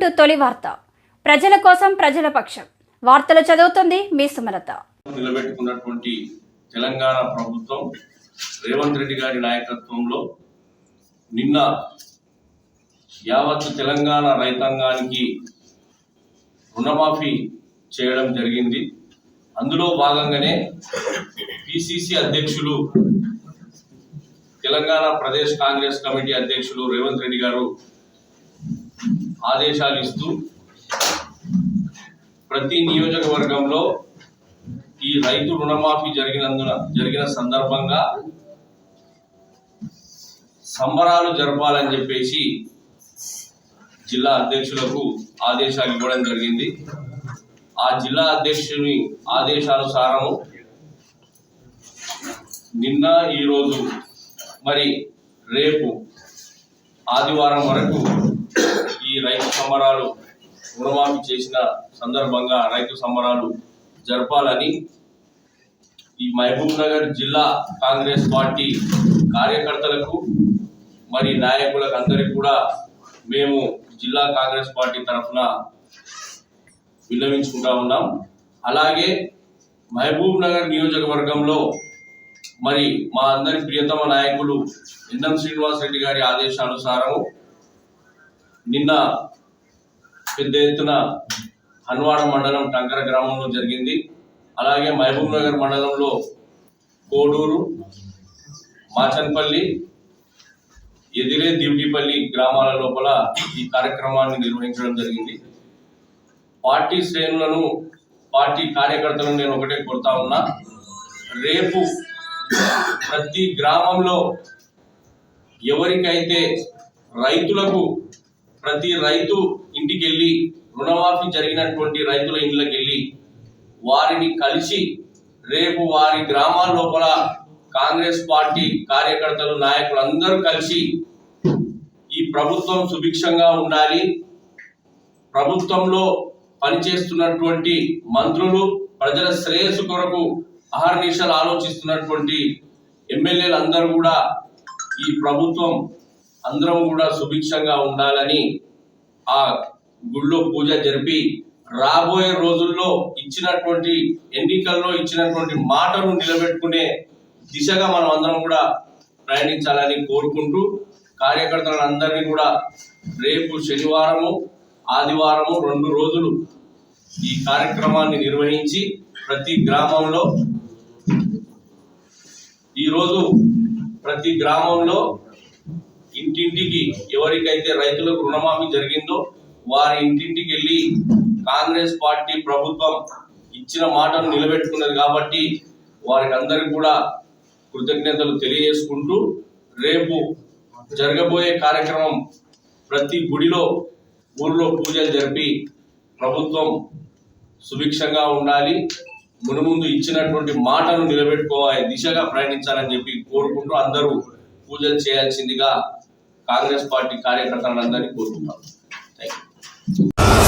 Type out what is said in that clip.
To తొలి వార్త. ప్రజల కోసం ప్రజల పక్షం. వార్తలు చదువుతుంది మీ సుమలత. నిలబెట్టుకున్నటువంటి తెలంగాణ ప్రభుత్వం రేవంత్ రెడ్డి గారి నాయకత్వంలో నిన్న యావత్ తెలంగాణ రైతాంగానికి రుణమాఫీ చేయడం జరిగింది. అందులో భాగంగానే పిసిసి అధ్యక్షులు తెలంగాణ ప్రదేశ్ కాంగ్రెస్ కమిటీ అధ్యక్షులు రేవంత్ రెడ్డి గారు ఆదేశాలు ఇస్తూ ప్రతి నియోజకవర్గంలో ఈ రైతు రుణమాఫీ జరిగిన సందర్భంగా సంబరాలు జరపాలని చెప్పేసి జిల్లా అధ్యక్షులకు ఆదేశాలు ఇవ్వడం జరిగింది. ఆ జిల్లా అధ్యక్షుని ఆదేశానుసారము నిన్న ఈరోజు మరి రేపు ఆదివారం వరకు ఈ రైతు సంబరాలు రుణమాఫీ చేసిన సందర్భంగా రైతు సంబరాలు జరపాలని ఈ మహబూబ్ నగర్ జిల్లా కాంగ్రెస్ పార్టీ కార్యకర్తలకు మరి నాయకులకు అందరికీ కూడా మేము జిల్లా కాంగ్రెస్ పార్టీ తరఫున విన్నవించుకుంటా ఉన్నాం. అలాగే మహబూబ్ నగర్ నియోజకవర్గంలో మరి మా అందరి ప్రియతమ నాయకులు ఎన్ఎం శ్రీనివాస్ రెడ్డి గారి ఆదేశానుసారం నిన్న పెద్ద ఎత్తున హన్వాడ మండలం టంకర గ్రామంలో జరిగింది. అలాగే మహబూబ్ నగర్ మండలంలో కోడూరు, మాచన్పల్లి, ఎదిరే, దివిటిపల్లి గ్రామాల లోపల ఈ కార్యక్రమాన్ని నిర్వహించడం జరిగింది. పార్టీ శ్రేణులను, పార్టీ కార్యకర్తలను నేను ఒకటే కోరుతా ఉన్నా, రేపు ప్రతి గ్రామంలో ఎవరికైతే రైతులకు ప్రతి రైతు ఇంటికి వెళ్ళి రుణమాఫీ జరిగినటువంటి రైతుల ఇళ్ళకి వెళ్ళి వారిని కలిసి రేపు వారి గ్రామాల లోపల కాంగ్రెస్ పార్టీ కార్యకర్తలు, నాయకులు అందరూ కలిసి ఈ ప్రభుత్వం సుభిక్షంగా ఉండాలి, ప్రభుత్వంలో పనిచేస్తున్నటువంటి మంత్రులు ప్రజల శ్రేయస్సు కొరకు అహర్నిశలు ఆలోచిస్తున్నటువంటి ఎమ్మెల్యేలు అందరూ కూడా ఈ ప్రభుత్వం అందరం కూడా సుభిక్షంగా ఉండాలని ఆ గుళ్ళో పూజ జరిపి రాబోయే రోజుల్లో ఇచ్చినటువంటి ఎన్నికల్లో ఇచ్చినటువంటి మాటను నిలబెట్టుకునే దిశగా మనం అందరం కూడా ప్రయాణించాలని కోరుకుంటూ కార్యకర్తలందరినీ కూడా రేపు శనివారము, ఆదివారము 2 రోజులు ఈ కార్యక్రమాన్ని నిర్వహించి ప్రతి గ్రామంలో ఈరోజు ప్రతి గ్రామంలో ఇంటింటికి ఎవరికైతే రైతులకు రుణమాఫీ జరిగిందో వారి ఇంటింటికి వెళ్ళి కాంగ్రెస్ పార్టీ ప్రభుత్వం ఇచ్చిన మాటను నిలబెట్టుకున్నది కాబట్టి వారికి అందరికి కూడా కృతజ్ఞతలు తెలియజేసుకుంటూ రేపు జరగబోయే కార్యక్రమం ప్రతి గుడిలో, ఊర్లో పూజలు జరిపి ప్రభుత్వం సుభిక్షంగా ఉండాలి, మునుముందు ఇచ్చినటువంటి మాటను నిలబెట్టుకోవాలి దిశగా ప్రయాణించాలని చెప్పి కోరుకుంటూ అందరూ పూజలు చేయాల్సిందిగా కాంగ్రెస్ పార్టీ కార్యకర్తలందరినీ కోరుకుంటాం. Thank you.